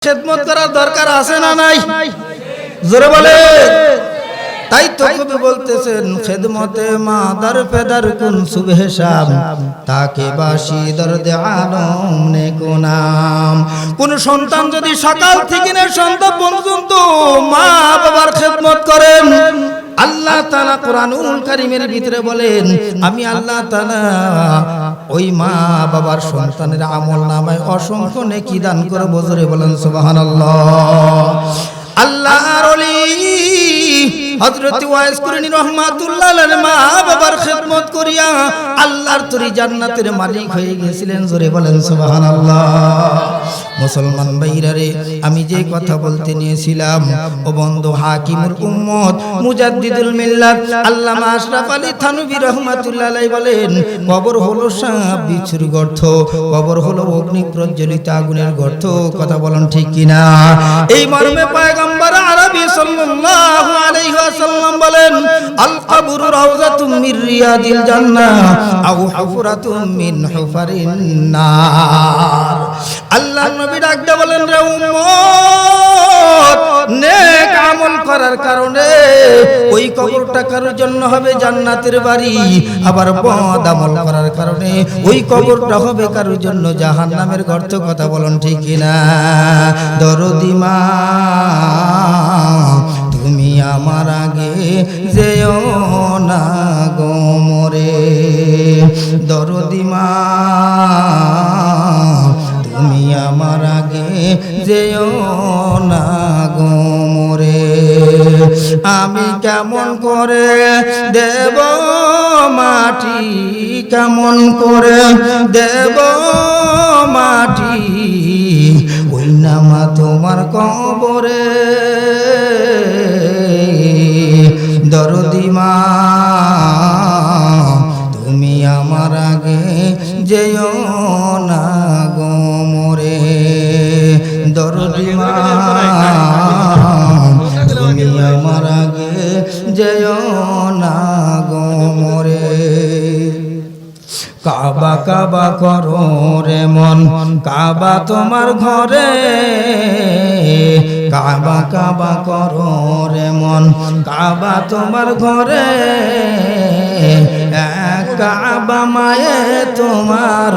খেদমত করার দরকার আছে না নাই? জোরে বলে। তাই তো কবি বলতেছেন, খেদমতে মাদার পেদার কুন সুবহে শাম, তাকে বাসি দরদে আলম নে কোনাম। কোন সন্তান যদি সকাল থেকে না সন্ধ্যা পর্যন্ত মা বাবার খেদমত করেন, আল্লাহ তাআলা কোরআনুল কারীমের ভিতরে বলেন, আমি আল্লাহ তাআলা ওই মা বাবার সন্তানের আমলনামায় অসংখ্য নেকি দান করব। জোরে বলেন সুবহানাল্লাহ। আল্লাহর ওলি হযরত ওয়াইস কুরনি রাহমাতুল্লাহ আলাইহি মা বাবার খেদমত করিয়া আল্লাহর তরি জান্নাতের মালিক হয়ে গিয়েছিলেন। জোরে বলেন সুবহানাল্লাহ। মুসলমান ভাইরা রে, আমি যে কথা বলতে নিয়েছিলাম, ও বন্ধু হাকিমুল উম্মত মুজাদ্দিদুল মিল্লাত আল্লামা আশরাফ আলী থানভী রাহমাতুল্লাহ আলাইহি বলেন, কবর হলো সাপ বিচ্ছুর গর্ত, কবর হলো অগ্নি প্রজ্বলিত আগুনের গর্ত। কথা বলেন ঠিক কিনা? এই মর্মে পয়গম্বর আরবি সাল্লাল্লাহু আলাইহি ওয়াসাল্লাম বলেন, আল কবরু রাউযাতুম মির রিয়াদিল জান্নাহ আও হুফরাতুম মিন হুফারিন নার। আল্লাহ নবী ডাকতে বলেন, রে উম্মত, নেক আমল করার কারণে ওই কবরটা কারোর জন্য হবে জান্নাতের বাড়ি, আবার বদ আমল করার কারণে ওই কবরটা হবে কারোর জন্য জাহান্নামের গর্ত। কথা বলেন ঠিক কিনা? দরদি মা তুমি আমার আগে যেও না গো মোরে, দরদি মা তুমি আমার আগে যেও না গো মোরে। আমি কেমন করে দেব মাটি, কেমন করে দেব মাটি, ওই নামা তোমার কবরে। দরদি মা তুমি আমার আগে যেও না গো মোরে, দরদি মা তুমি আমার আগে যেও না গো মোরে। কাবা কাবা করো রে মন, কাবা তোমার ঘরে, কাবা কাবা করো রে মন, কাবা তোমার ঘরে। এক কাবা মায়ে তোমার,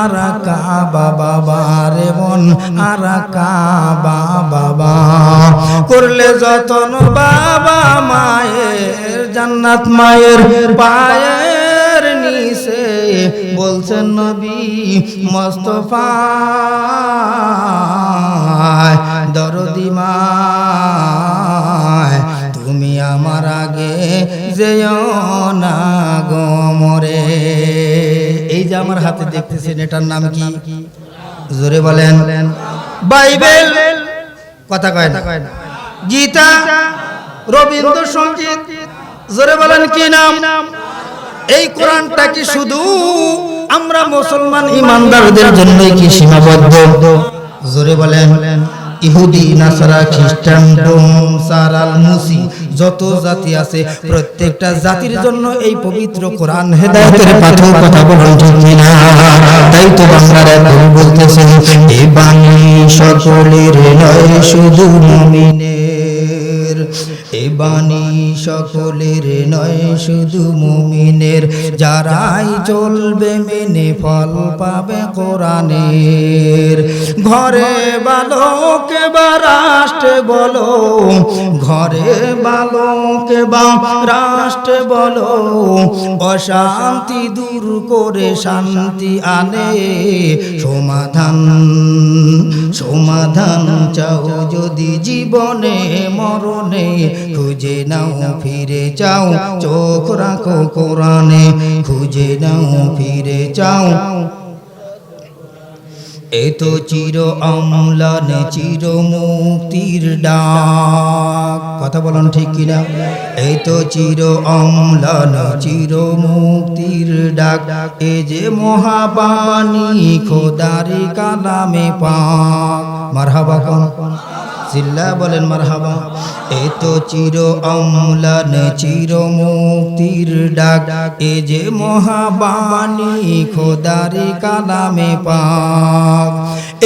আর কাবা বাবা রে মন, আর কাবা বাবা। করলে যতন বাবা মায়ের, জান্নাত মায়ের পায়ের নিচে। বলছেন নবী মুস্তাফা, দরদি মা তুমি আমার আগে যেও না গো মোরে। এই যে আমার হাতে দেখতেছেন, এটার নাম কি? জোরে বলেন। বাইবেল। কথা কয় না? গীতা, রবীন্দ্রসঙ্গীত। জোরে বলেন কি নাম? এই কোরআনটা কি শুধু আমরা মুসলমান ইমানদারদের জন্যই কি সীমাবদ্ধ? জোরে বলেন। ইহুদি, নাসারা, খ্রিস্টান, রোম, সারাল, মুসি, যত জাতি আছে প্রত্যেকটা জাতির জন্য এই পবিত্র কোরআন হেদায়েতের পাথর। কথা বলুন ঠিক কিনা? তাই তো বাংলারা বলতেছেন, এই বাণী সকলের নয় শুধু মুমিনের, এই বাণী সকলের নয় শুধু মুমিনের, যারাই চলবে মেনে ফল পাবে কোরআনের। ঘরে বালকে বা রাষ্ট্রে বলো, ঘরে বালকে বা রাষ্ট্রে বলো, অশান্তি দূর করে শান্তি আনে। সমাধান, সমাধান চাও যদি জীবনে মরণে, খুঁজে নাও ফিরে যাও, চোখ রাখো কোরআনে, খুঁজে নাও ফিরে যাও। এ তো চির অম্লান চির মুক্তির ডাক। কথা বলুন ঠিক কিনা? এই তো চির অম্লান চির মুক্তির ডাক, এ যে মহাবাণী খোদারি কালামে পাক। মারহাবা কোন? জিল্লা বলেন মারহাবা। এ তো চির অম্লান চির মুক্তির ডাক, এ যে মহাবাণী খোদারি কালামে পাক।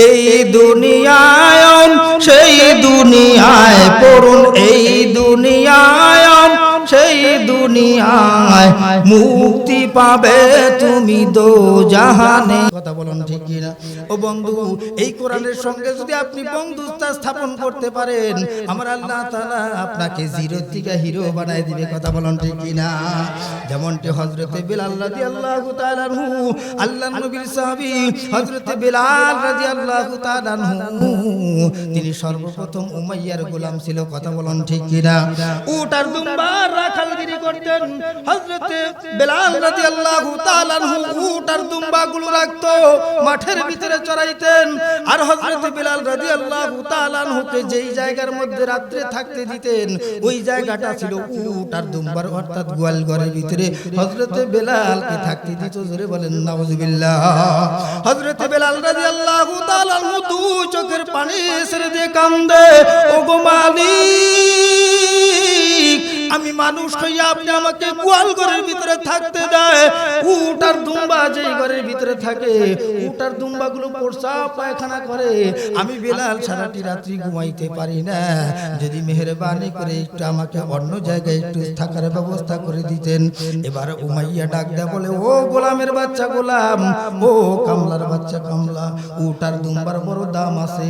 এই দুনিয়ায় সেই দুনিয়ায় পড়ুন, এই দুনিয়ায় সেই দুনিয়ায় মুক্তি পাবে তুমি দোজাহানে। কথা বলুন ঠিক কি না? ও বন্ধু, এই কোরআনের সঙ্গে যদি আপনি বন্ধুত্ব স্থাপন করতে পারেন, আমার আল্লাহ তাআলা আপনাকে জিরো থেকে হিরো বানায় দিবে। কথা বলুন ঠিক কি না? যেমনটি হযরতে বিলাল রাদিয়াল্লাহু তাআলা আনহু, আল্লাহর নবীর সাহাবী হযরতে বিলাল রাদিয়াল্লাহু তাআলা আনহু, তিনি সর্বপ্রথম উমাইয়ার গোলাম ছিল। কথা বলুন ঠিক কি না? উট আর দুম্বা রাখালগিরি করতেন হযরতে বিলাল রাদিয়াল্লাহু তাআলা আনহু। উট আর দুম্বাগুলো রাখতো, মাঠের ভিতরে চড়াইতেন। আর হযরতে বিলাল রাদিয়াল্লাহু তাআলা আনহুকে যেই জায়গার মধ্যে রাত্রে থাকতে দিতেন, ওই জায়গাটা ছিল উট আর দুম্বার অর্থাৎ গোয়াল ঘরের ভিতরে হযরতে বিলালকে থাকতে দিত। জোরে বলেন নাউজুবিল্লাহ। হযরতে বিলাল রাদিয়াল্লাহু তাআলা আনহু দু চোখের পানি ছেড়ে দিয়ে কান্দে, ওগো মালিক, আমি মানুষ হইয়া আপনি আমাকে গোয়াল ঘরের ভিতরে থাকতে দেয়। উট আর দুম্বা যেই ঘরের ভিতরে থাকে, উট আর দুম্বাগুলো প্রস্রাব পায়খানা করে, আমি বিলাল সারাটি রাত্রি ঘুমাইতে পারি না। যদি মেহেরবানি করে একটু আমাকে অন্য জায়গায় একটু থাকার ব্যবস্থা করে দিতেন। এবার উমাইয়া ডাক দেয়া বলে, ও গোলামের বাচ্চা গোলাম, ও কামলার বাচ্চা কামলা, উট আর দুম্বার বড় দাম আছে।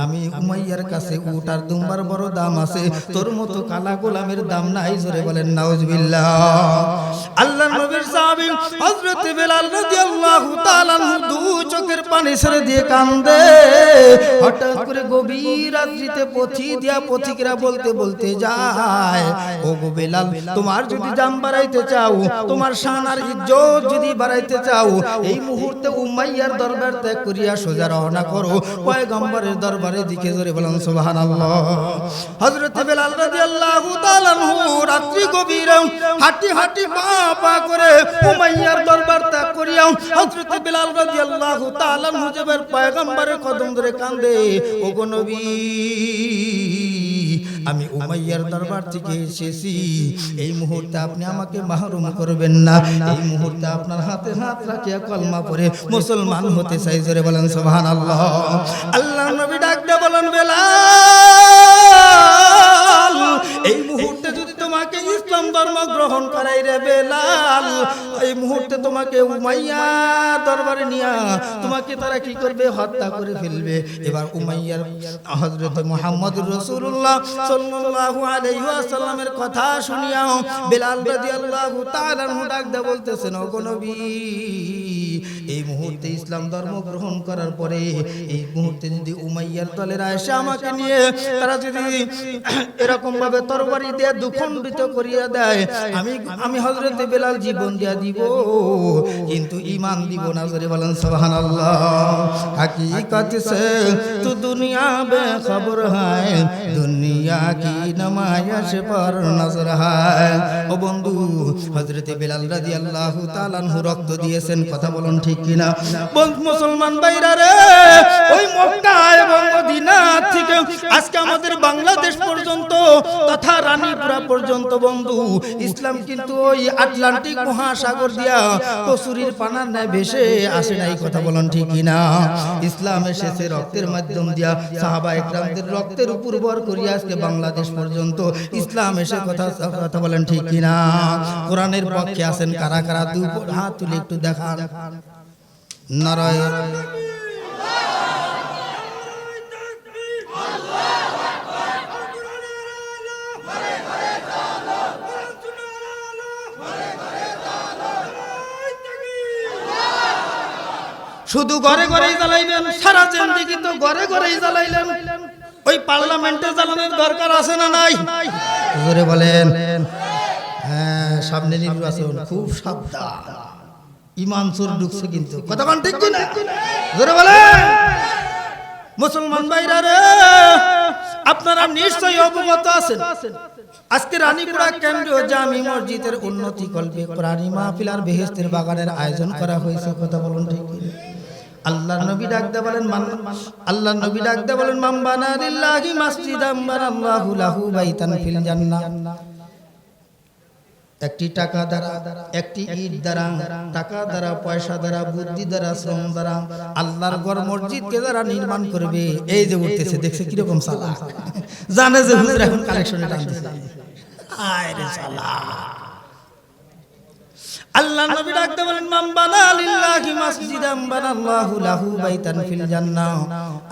আমি উমাইয়ার কাছে উট আর দুম্বার বড় দাম আছে, তোর মতো কালা গোলামের দাম নাই। জোরে বলেন নাউজুবিল্লাহ। আল্লাহর নবীর সাহাবী হযরত বিলাল রাদিয়াল্লাহু তাআলা দু চোখের পানি ছেড়ে দিয়ে কান্দে। হঠাৎ করে গভীর রাত্রিতে পথিকরা বলতে বলতে যায়, ও গো বিলাল, তোমার যদি দাম বাড়াইতে চাও, তোমার শান আর ইজ্জত যদি বাড়াইতে চাও, এই মুহূর্তে উমাইয়ার দরবার ত্যাগ করিয়া সোজা রওনা করো পয়গম্বরের দরবারের দিকে। জোরে বলেন সুবহানাল্লাহ। হযরত বিলাল রাদিয়াল্লাহু তাআলা রাত্রি গভীরে হাঁটি হাঁটি পা করে উমাইয়ার দরবার ত্যাগ করিয়া হযরত বিলাল রাদিয়াল্লাহু তাআলা হুজুরের পয়গম্বরের কদম ধরে কান্দে, ওগো নবী, আমি উমাইয়ার দরবার থেকে এসেছি, এই মুহূর্তে আপনি আমাকে মাহরুম করবেন না। এই মুহূর্তে আপনার হাতে হাত রাখিয়া কলমা পড়ে মুসলমান হতে চাই। জোরে বলেন সুবহানাল্লাহ। আল্লাহর নবী ডাক দিয়ে বলেন, বেলাল, এই মুহূর্তে যদি তোমাকে ইসলাম ধর্ম গ্রহণ করাই রে বেলাল, এই মুহূর্তে তোমাকে উমাইয়া দরবারে নিয়া তোমাকে তারা কি করবে? হত্যা করে ফেলবে। এবার উমাইয়ার হযরত মুহাম্মদুর রাসূলুল্লাহ সাল্লাল্লাহু আলাইহি ওয়াসাল্লামের কথা শুনিয়া বেলাল রাদিয়াল্লাহু তাআলা ডাক দিয়ে বলতেছেন, ওগো নবী, এই মুহূর্তে ইসলাম ধর্ম গ্রহণ করার পরে এই মুহূর্তে যদি উমাইয়ার দলেরা এসে আমাকে নিয়ে তারা যদি এরকম ভাবে তরবারি দিয়ে দুখণ্ডিত করিয়া দেয়, আমি হযরত বেলাল জীবন দিয়া দিব, কিন্তু ঈমান দিব না। জোরে বলেন সুবহানাল্লাহ। हकीकत से तू दुनिया बेखबर है, दुनिया की नमायश पर नजर है। ও বন্ধু, হযরত বেলাল রাদিয়াল্লাহু তাআলা আনহু রক্ত দিয়েছেন। কথা বলুন ঠিক কিনা? মুসলমান ভাইরা রে, ওই মক্কা এবং মদিনা থেকে আজকে আমাদের বাংলাদেশ পর্যন্ত তথা রানীপুরা পর্যন্ত বন্ধু, ইসলাম কিন্তু ওই আটলান্টিক মহাসাগর দিয়া কসুরির পানার ন্যায় ভেসে আসে নাই। কথা বলুন ঠিক কিনা? ইসলাম এসেছে রক্তের মাধ্যম দিয়া, সাহাবায়ে কেরামদের রক্তের উপর ভর করিয়া আজকে বাংলাদেশ পর্যন্ত ইসলাম এসে। কথা বলেন ঠিক কিনা? কোরআনের পক্ষে আছেন কারা কারা? দুই হাত তুলে একটু দেখান। নারায়ণ শুধু ঘরে ঘরেই জ্বালাইবেন, সারা জিন্দেগি তো ঘরে ঘরেই জ্বালাইলেন, ওই পার্লামেন্টে জ্বালানোর দরকার আছে না নাই? জোরে বলেন। হ্যাঁ, সামনে নির্বাচন, খুব সাবধান, ইমান চোর ঢুকছে কিন্তু। কথা কোন ঠিক কিনা? জোরে বলেন। মুসলমান ভাইরা রে, আপনারা নিশ্চয়ই অবগত আছেন, আজকে রানীপুরা কেন্দ্রীয় জামি মসজিদের উন্নতি কল্পে কোরআনী মাহফিল আর বেহেশতের বাগানের আয়োজন করা হয়েছে। কথা বলুন ঠিক কিনা? আল্লাহর নবী ডাক দে বলেন, আল্লাহর নবী ডাক দে বলেন, মান বানা লিল্লাহি মাসজিদাম বানাল্লাহু লাহু বাইতান ফিল জান্নাহ। একটি টাকা দ্বারা, একটি ইট দ্বারা, টাকা দ্বারা, পয়সা দ্বারা, বুদ্ধি দ্বারা, শ্রম দ্বারা আল্লাহর ঘর মসজিদকে যারা নির্মাণ করবে, এই যে উঠতেছে দেখছে কিরকম সালা, জানে যে হুজুর এখন কালেকশনে টানতেছে, আয় রে সালা। আল্লাহ নবী ডাকতে বলেন, মান বানা লিল্লাহি মাসজিদান বানাল্লাহু লাহু বাইতান ফিল জান্নাহ।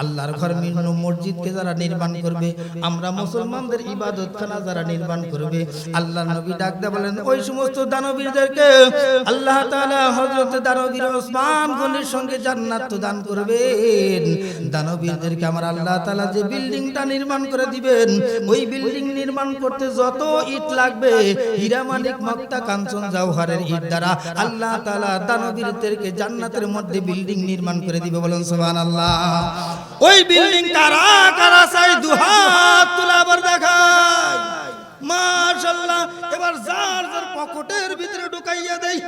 আল্লাহর ঘর মসজিদকে যারা নির্মাণ করবে, আমরা মুসলমানদের ইবাদতখানা যারা নির্মাণ করবে, আল্লাহ নবী ডাকতে বলেন ওই সমস্ত দানবীরদেরকে আল্লাহ তাআলা হযরত দানবীর ওসমান গনির সঙ্গে জান্নাত তো দান করবেন। দানবীরদেরকে আমার আল্লাহ তাআলা যে বিল্ডিংটা নির্মাণ করে দিবেন, ওই বিল্ডিং নির্মাণ করতে যত ইট লাগবে, হীরা মানিক মুক্তা কাঞ্চন জওহরের ইট দ্বারা আল্লাহ তাআলা দানবীরদেরকে জান্নাতের মধ্যে বিল্ডিং নির্মাণ করে দিবে। বলেন সুবহানাল্লাহ। ওই বিল্ডিং কারা কারা চাই দুহাত তুলে আবার দেখায়, মাশাআল্লাহ। এবার যার যার পকেটের ভিতরে ঢুকাইয়া দেই।